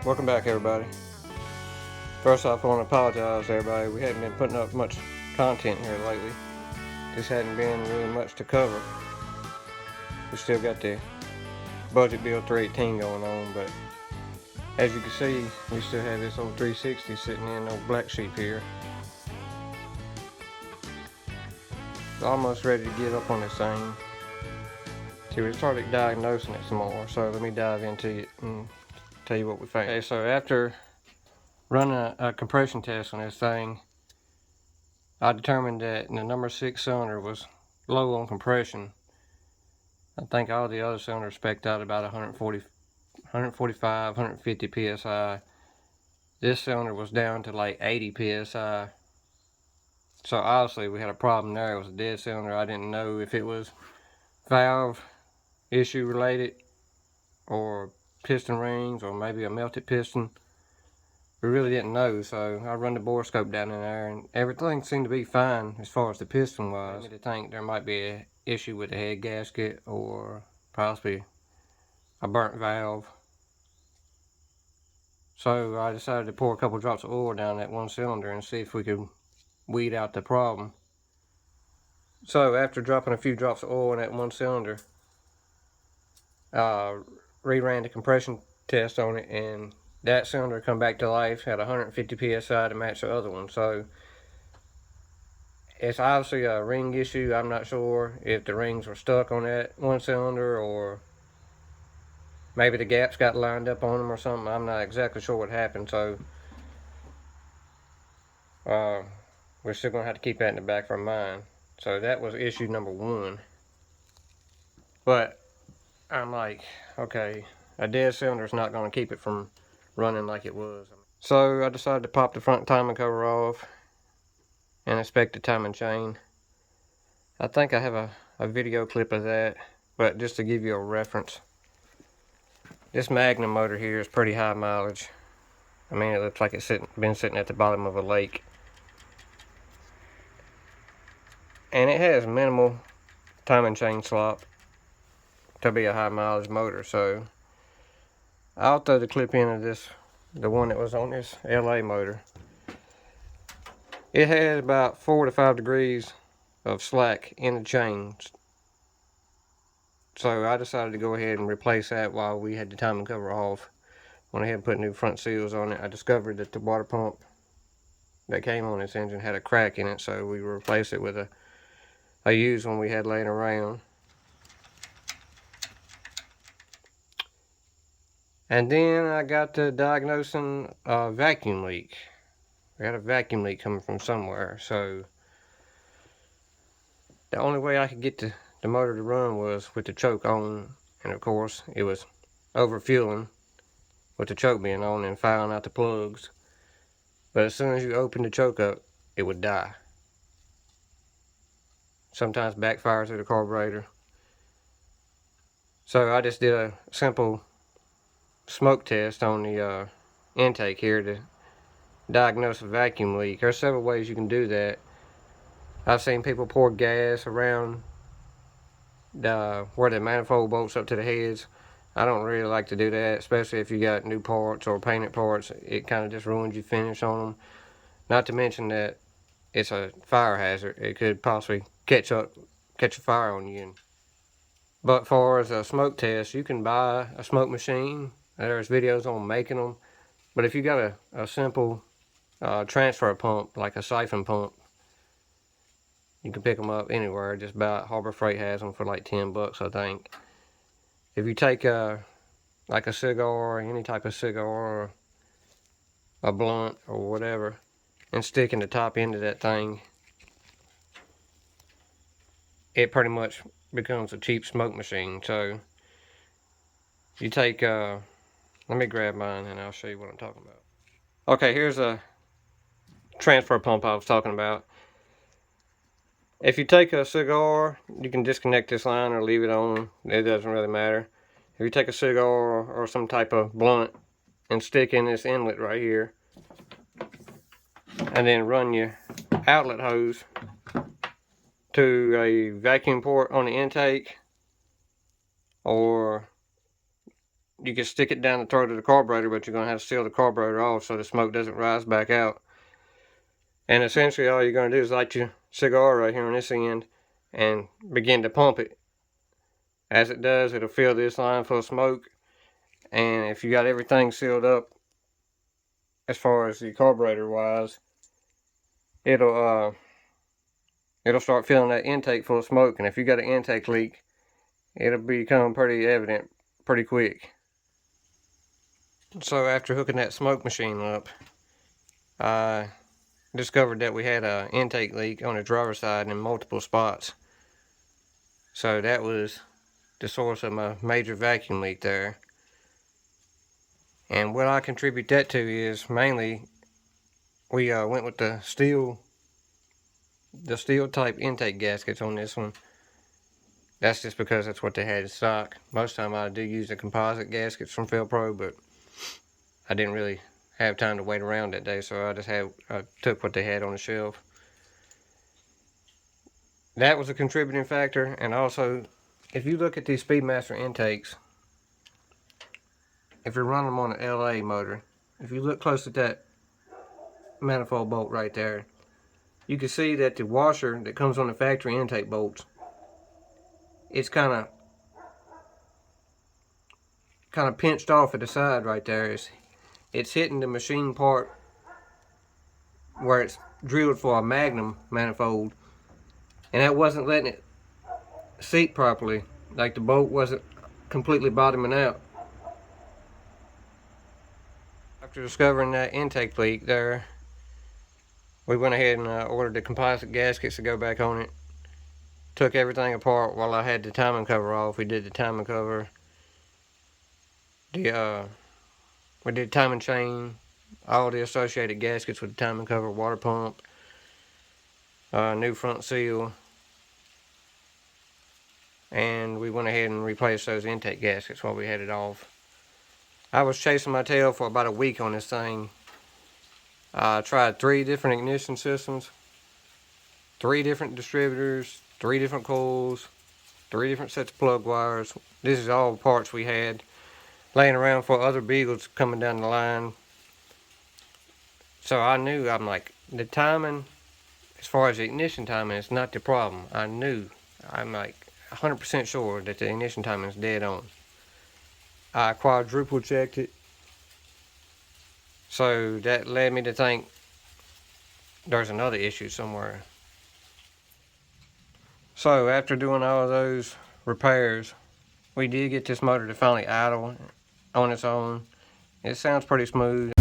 Welcome back, everybody. First off, I want to apologize to everybody. We haven't been putting up much content here lately. Just hadn't been really much to cover. We still got the budget build 318 going on, but as you can see, we still have this old 360 sitting in old black sheep here. It's almost ready to get up on this thing. See, we started diagnosing it some more, so let me dive into it and tell you what we found. Okay, so after running a compression test on this thing, I determined that the number 6 cylinder was low on compression. I think all the other cylinders spec'd out about 145, 150 psi. This cylinder was down to like 80 psi. So obviously we had a problem there. It was a dead cylinder. I didn't know if it was valve issue related or piston rings or maybe a melted piston. We really didn't know, so I run the bore scope down in there and everything seemed to be fine as far as the piston was. I think there might be an issue with the head gasket or possibly a burnt valve. So I decided to pour a couple drops of oil down that one cylinder and see if we could weed out the problem. So after dropping a few drops of oil in that one cylinder, reran the compression test on it, and that cylinder come back to life, had 150 psi to match the other one. So it's obviously a ring issue. I'm not sure if the rings were stuck on that one cylinder or maybe the gaps got lined up on them or something. I'm not exactly sure what happened. So we're still gonna have to keep that in the back of our mind. So that was issue number 1. But I'm like, okay, a dead cylinder is not gonna keep it from running like it was. So I decided to pop the front timing cover off and inspect the timing chain. I think I have a video clip of that, but just to give you a reference, this Magnum motor here is pretty high mileage. I mean, it looks like it's been sitting at the bottom of a lake. And it has minimal timing chain slop to be a high mileage motor. So I'll throw the clip in of this, the one that was on this LA motor. It had about 4 to 5 degrees of slack in the chains. So I decided to go ahead and replace that while we had the timing cover off. Went ahead and put new front seals on it. I discovered that the water pump that came on this engine had a crack in it, so we replaced it with a used one we had laying around. And then I got to diagnosing a vacuum leak. We had a vacuum leak coming from somewhere, so the only way I could get the motor to run was with the choke on, and of course it was overfueling with the choke being on and fouling out the plugs. But as soon as you open the choke up, it would die. Sometimes backfires through the carburetor. So I just did a simple smoke test on the intake here to diagnose a vacuum leak. There's several ways you can do that. I've seen people pour gas around where the manifold bolts up to the heads. I don't really like to do that, especially if you got new parts or painted parts. It kind of just ruins your finish on them. Not to mention that it's a fire hazard. It could possibly catch a fire on you. But for as a smoke test, you can buy a smoke machine. There's videos on making them. But if you got a simple transfer pump, like a siphon pump, you can pick them up anywhere. Just about Harbor Freight has them for like 10 bucks, I think. If you take like a cigar, any type of cigar, or a blunt or whatever, and stick in the top end of that thing, it pretty much becomes a cheap smoke machine. So you take, let me grab mine and I'll show you what I'm talking about. Okay, here's a transfer pump I was talking about. If you take a cigar, you can disconnect this line or leave it on. It doesn't really matter. If you take a cigar or some type of blunt and stick in this inlet right here, and then run your outlet hose to a vacuum port on the intake or you can stick it down the throat of the carburetor, but you're going to have to seal the carburetor off so the smoke doesn't rise back out. And essentially all you're going to do is light your cigar right here on this end and begin to pump it. As it does, it'll fill this line full of smoke, and if you got everything sealed up as far as the carburetor wise, it'll start filling that intake full of smoke. And if you got an intake leak, it'll become pretty evident pretty quick. So after hooking that smoke machine up, I discovered that we had an intake leak on the driver's side in multiple spots. So that was the source of my major vacuum leak there. And what I contribute that to is mainly we went with the steel type intake gaskets on this one. That's just because that's what they had in stock. Most of the time I do use the composite gaskets from Felpro, but I didn't really have time to wait around that day, so I took what they had on the shelf. That was a contributing factor. And also, if you look at these Speedmaster intakes, if you're running them on an LA motor, if you look close at that manifold bolt right there, you can see that the washer that comes on the factory intake bolts, it's kind of pinched off at the side right there. It's hitting the machine part where it's drilled for a Magnum manifold, and that wasn't letting it seat properly. Like the bolt wasn't completely bottoming out. After discovering that intake leak there, we went ahead and ordered the composite gaskets to go back on it. Took everything apart while I had the timing cover off. We did the timing cover. We did timing chain, all the associated gaskets with the timing cover, water pump, new front seal, and we went ahead and replaced those intake gaskets while we had it off. I was chasing my tail for about a week on this thing. I tried 3 different ignition systems, 3 different distributors, 3 different coils, 3 different sets of plug wires. This is all parts we had laying around for other Beagles coming down the line. So I knew, I'm like, the timing, as far as the ignition timing, is not the problem. I'm like 100% sure that the ignition timing is dead on. I quadruple checked it. So that led me to think there's another issue somewhere. So after doing all of those repairs, we did get this motor to finally idle on its own. It sounds pretty smooth.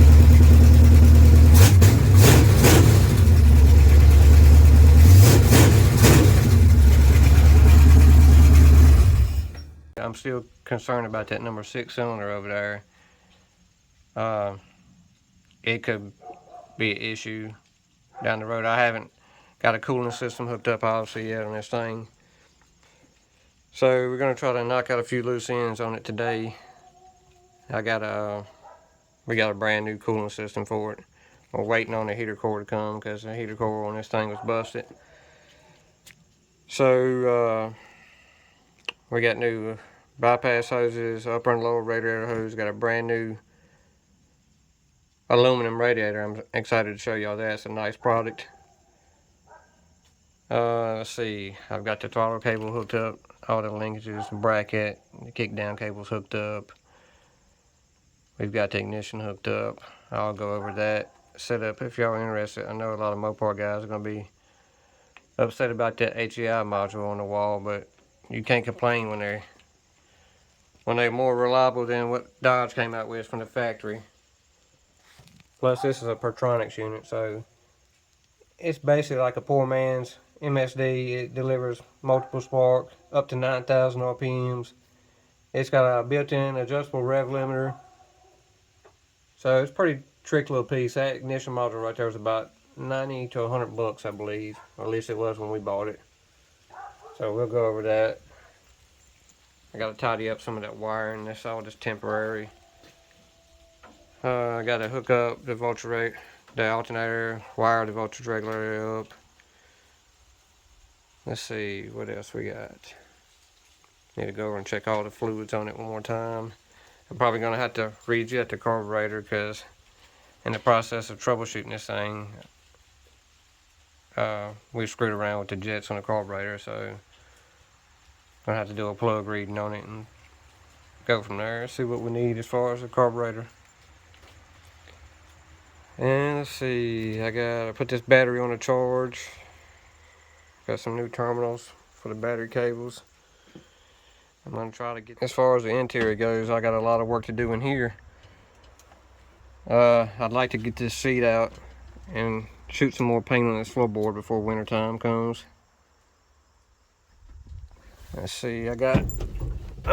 I'm still concerned about that number 6 cylinder over there. It could be an issue down the road. I haven't got a cooling system hooked up obviously yet on this thing. So we're going to try to knock out a few loose ends on it today. We got a brand new cooling system for it. We're waiting on the heater core to come because the heater core on this thing was busted. So we got new bypass hoses, upper and lower radiator hose. Got a brand new aluminum radiator. I'm excited to show y'all that. It's a nice product. Let's see, I've got the throttle cable hooked up, all the linkages, the bracket, the kick down cable's hooked up. We've got the ignition hooked up. I'll go over that setup if y'all are interested. I know a lot of Mopar guys are going to be upset about that HEI module on the wall, but you can't complain when they're more reliable than what Dodge came out with from the factory. Plus this is a Pertronics unit, so it's basically like a poor man's MSD. It delivers multiple spark up to 9,000 RPMs. It's got a built-in adjustable rev limiter, so it's a pretty trick little piece. That ignition module right there was about 90 to 100 bucks, I believe, or at least it was when we bought it. So we'll go over that. I got to tidy up some of that wiring. That's all just temporary. I got to hook up the the alternator, wire the voltage regulator up. Let's see what else we got. Need to go over and check all the fluids on it one more time. I'm probably going to have to rejet the carburetor because in the process of troubleshooting this thing, we screwed around with the jets on the carburetor, so I'm going to have to do a plug reading on it and go from there, see what we need as far as the carburetor. And let's see, I gotta put this battery on a charge. Got some new terminals for the battery cables. I'm gonna try to get, as far as the interior goes, I got a lot of work to do in here. I'd like to get this seat out and shoot some more paint on this floorboard before winter time comes. Let's see, I'm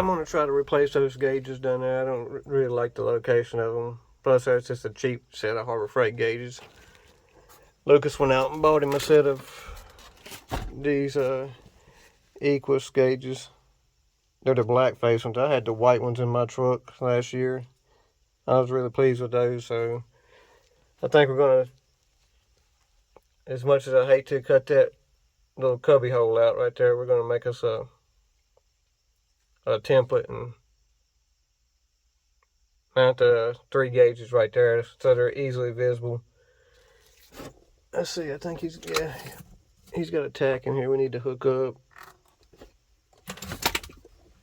gonna try to replace those gauges down there. I don't really like the location of them. Plus, that's just a cheap set of Harbor Freight gauges. Lucas went out and bought him a set of these Equus gauges. They're the black face ones. I had the white ones in my truck last year. I was really pleased with those, so I think we're gonna, as much as I hate to cut that little cubby hole out right there, we're gonna make us a template and mount the 3 gauges right there so they're easily visible. Let's see, I think he's got a tack in here we need to hook up.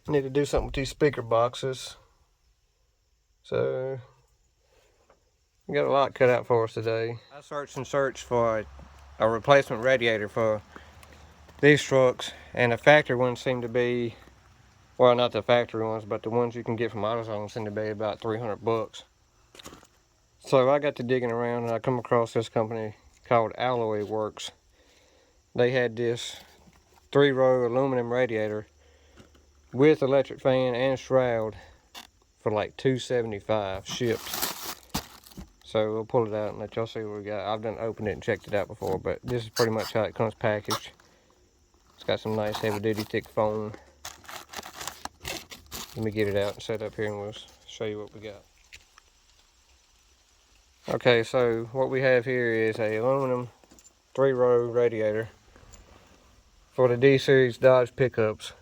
Need to do something with these speaker boxes. So we got a lot cut out for us today. I searched for a replacement radiator for these trucks, and the factory ones seem to be, well, not the factory ones, but the ones you can get from AutoZone seem to be about 300 bucks. So I got to digging around and I come across this company called Alloy Works. They had this 3-row aluminum radiator with electric fan and shroud for like $275 shipped. So we'll pull it out and let y'all see what we got. I've done opened it and checked it out before, but this is pretty much how it comes packaged. It's got some nice heavy duty thick foam. Let me get it out and set up here and we'll show you what we got. Okay, so what we have here is a aluminum 3-row radiator for the D-Series Dodge pickups.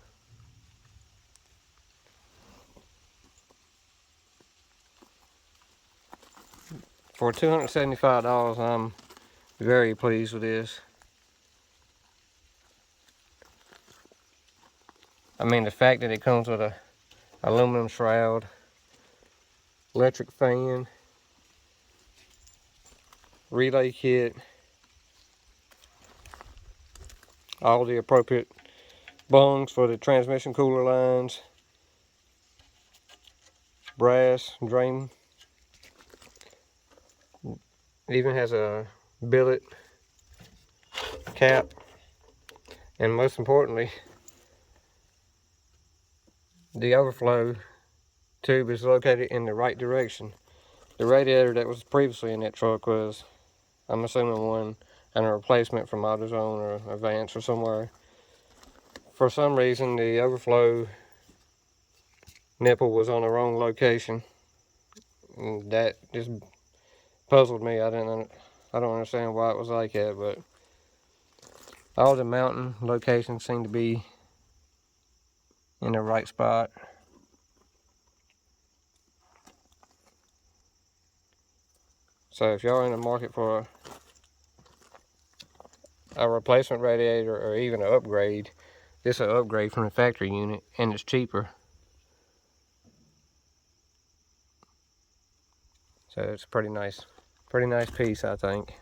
For $275, I'm very pleased with this. I mean, the fact that it comes with a aluminum shroud, electric fan, relay kit, all the appropriate bungs for the transmission cooler lines, brass drain. It even has a billet cap, and most importantly, the overflow tube is located in the right direction. The radiator that was previously in that truck was, I'm assuming, one and a replacement from AutoZone or Advance or somewhere. For some reason, the overflow nipple was on the wrong location, and that just puzzled me. I don't understand why it was like that, but all the mounting locations seem to be in the right spot. So if y'all are in the market for a replacement radiator or even an upgrade, this is an upgrade from the factory unit and it's cheaper. So it's a pretty nice piece, I think.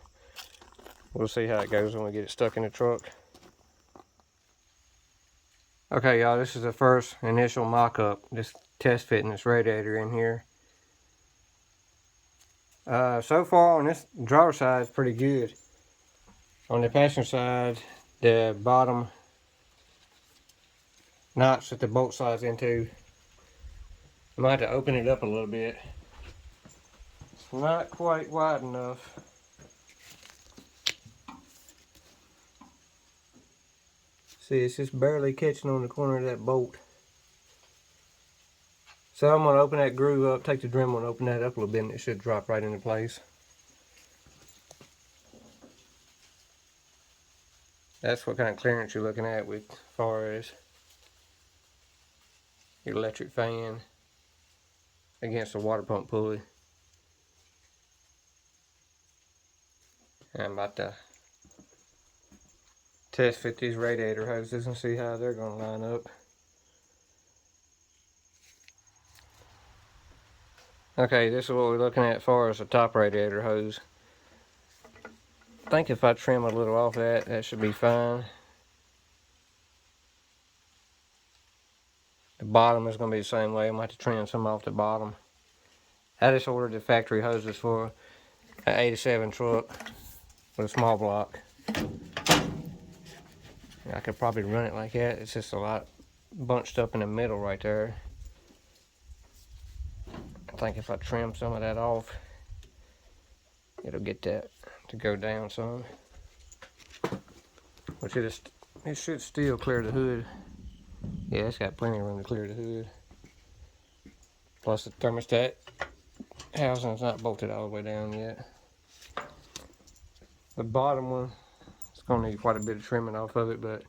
We'll see how it goes when we get it stuck in the truck. Okay, y'all, this is the first initial mock-up, just test fitting this radiator in here. So far on this drawer side is pretty good. On the passenger side, the bottom notch that the bolt slides into, I might have to open it up a little bit. It's not quite wide enough. See, it's just barely catching on the corner of that bolt. So I'm going to open that groove up, take the Dremel and open that up a little bit, and it should drop right into place. That's what kind of clearance you're looking at with as far as your electric fan against the water pump pulley. And I'm about to test fit these radiator hoses and see how they're going to line up. Okay, this is what we're looking at as far as the top radiator hose. I think if I trim a little off that should be fine. The bottom is going to be the same way. I'm going to have to trim some off the bottom. I just ordered the factory hoses for an 87 truck with a small block. I could probably run it like that. It's just a lot bunched up in the middle right there. I think if I trim some of that off, it'll get that to go down some. Which it should still clear the hood. Yeah, it's got plenty of room to clear the hood. Plus the thermostat housing's not bolted all the way down yet. The bottom one, it's gonna need quite a bit of trimming off of it, but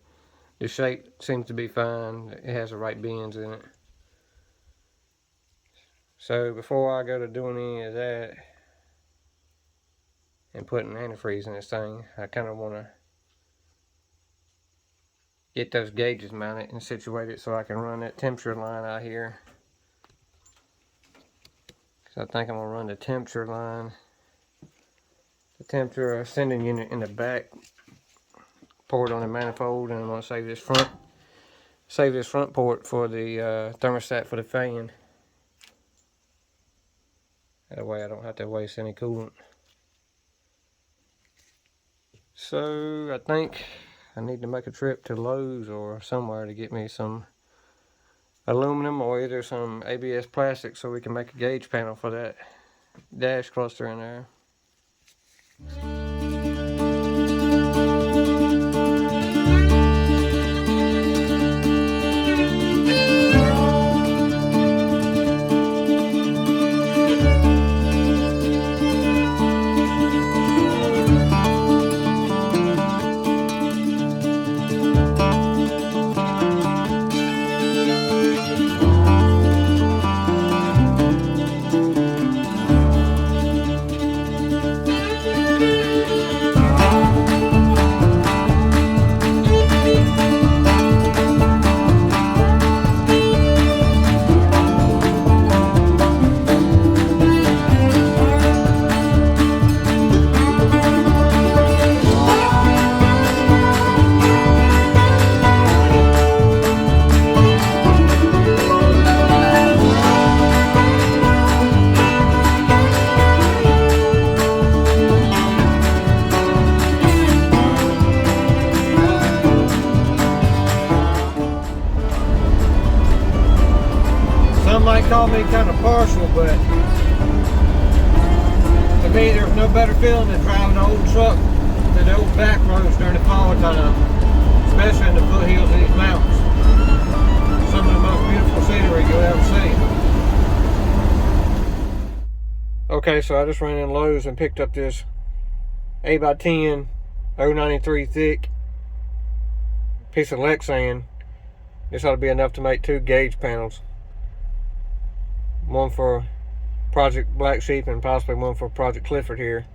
the shape seems to be fine. It has the right bends in it. So before I go to doing any of that and putting antifreeze in this thing, I kind of want to get those gauges mounted and situated so I can run that temperature line out here. Because I think I'm going to run the temperature line, the temperature sending unit in the back, port on the manifold, and I'm going to save this front port for the thermostat for the fan. That way I don't have to waste any coolant. So I think I need to make a trip to Lowe's or somewhere to get me some aluminum or either some ABS plastic so we can make a gauge panel for that dash cluster in there. Some might call me kind of partial, but to me there's no better feeling than driving an old truck to the old back roads during the fall time, especially in the foothills of these mountains. Some of the most beautiful scenery you'll ever see. Okay, so I just ran in Lowe's and picked up this 8x10 093 thick piece of Lexan. This ought to be enough to make 2 gauge panels. One for Project Black Sheep and possibly one for Project Clifford here.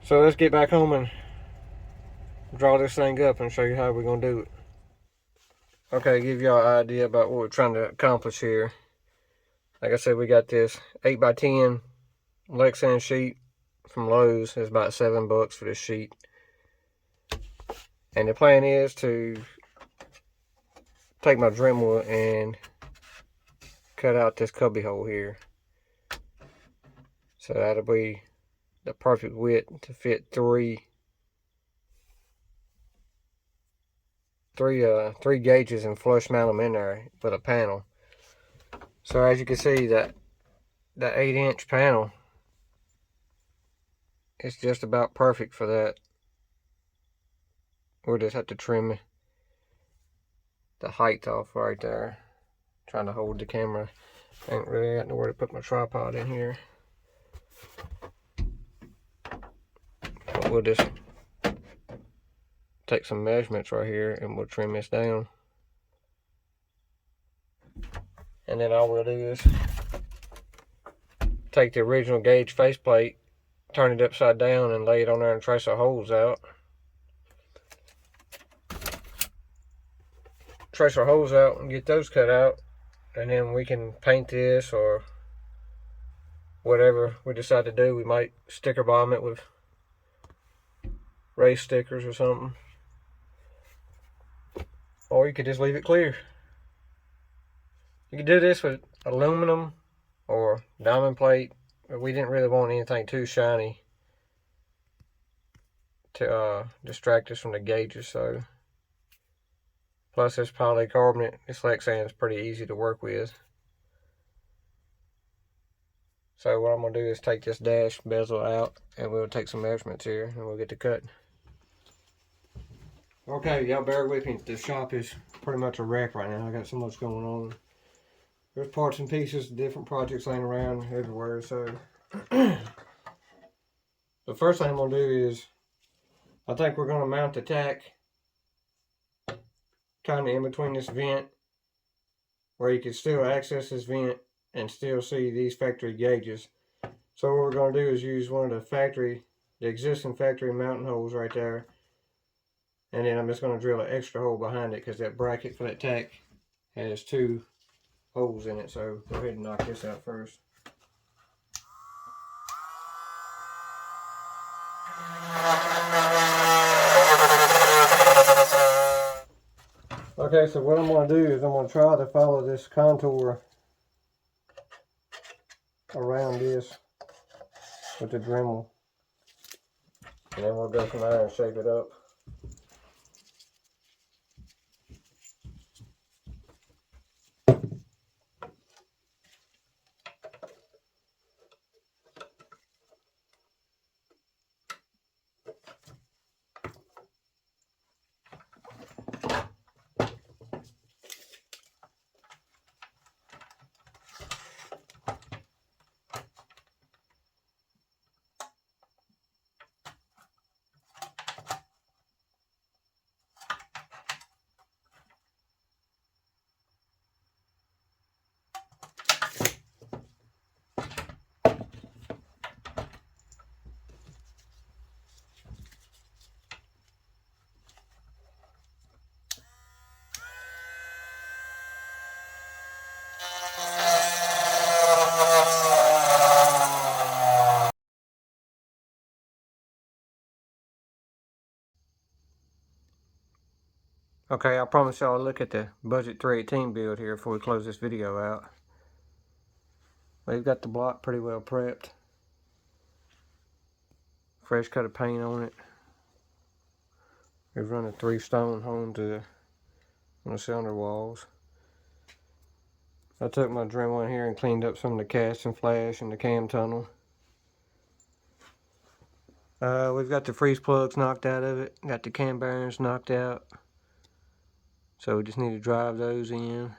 So let's get back home and draw this thing up and show you how we're going to do it. Okay, give y'all an idea about what we're trying to accomplish here. Like I said, we got this 8x10 Lexan sheet from Lowe's. It's about $7 for this sheet. And the plan is to take my Dremel and cut out this cubby hole here. So that'll be the perfect width to fit three gauges and flush mount them in there with a panel. So as you can see, that 8-inch panel is just about perfect for that. We'll just have to trim the height off right there. Trying to hold the camera. Ain't really got nowhere to put my tripod in here. But we'll just take some measurements right here and we'll trim this down. And And then all we'll do is take the original gauge faceplate, turn it upside down, and lay it on there and trace our holes out. Trace our holes out and get those cut out, and then we can paint this or whatever we decide to do. We might sticker bomb it with race stickers or something, or you could just leave it clear. You can do this with aluminum or diamond plate, but we didn't really want anything too shiny to distract us from the gauges. So plus this polycarbonate, this Lexan is pretty easy to work with. So what I'm going to do is take this dash bezel out, and we'll take some measurements here and we'll get to cut. Okay, y'all bear with me. The shop is pretty much a wreck right now. I got so much going on. There's parts and pieces, different projects laying around everywhere. So the first thing I'm going to do is, I think we're going to mount the tack kind of in between this vent, where you can still access this vent and still see these factory gauges. So what we're going to do is use one of the existing factory mounting holes right there, and then I'm just going to drill an extra hole behind it because that bracket for that tack has 2 holes in it. So go ahead and knock this out first. Okay, so what I'm going to do is I'm going to try to follow this contour around this with the Dremel, and then we'll go from there and shape it up. Okay, I promise y'all I'll look at the budget 318 build here before we close this video out. We've got the block pretty well prepped. Fresh coat of paint on it. We've run a 3 stone home on the cylinder walls. I took my Dremel in here and cleaned up some of the cast and flash and the cam tunnel. We've got the freeze plugs knocked out of it. Got the cam bearings knocked out. So we just need to drive those in.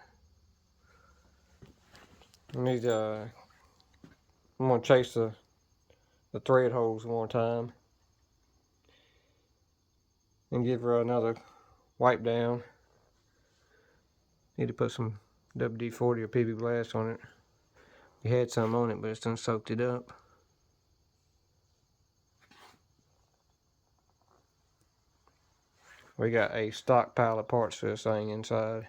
I'm going to chase the thread holes one more time and give her another wipe down. Need to put some WD-40 or PB Blast on it. We had some on it, but it's done soaked it up. We got a stockpile of parts for this thing inside.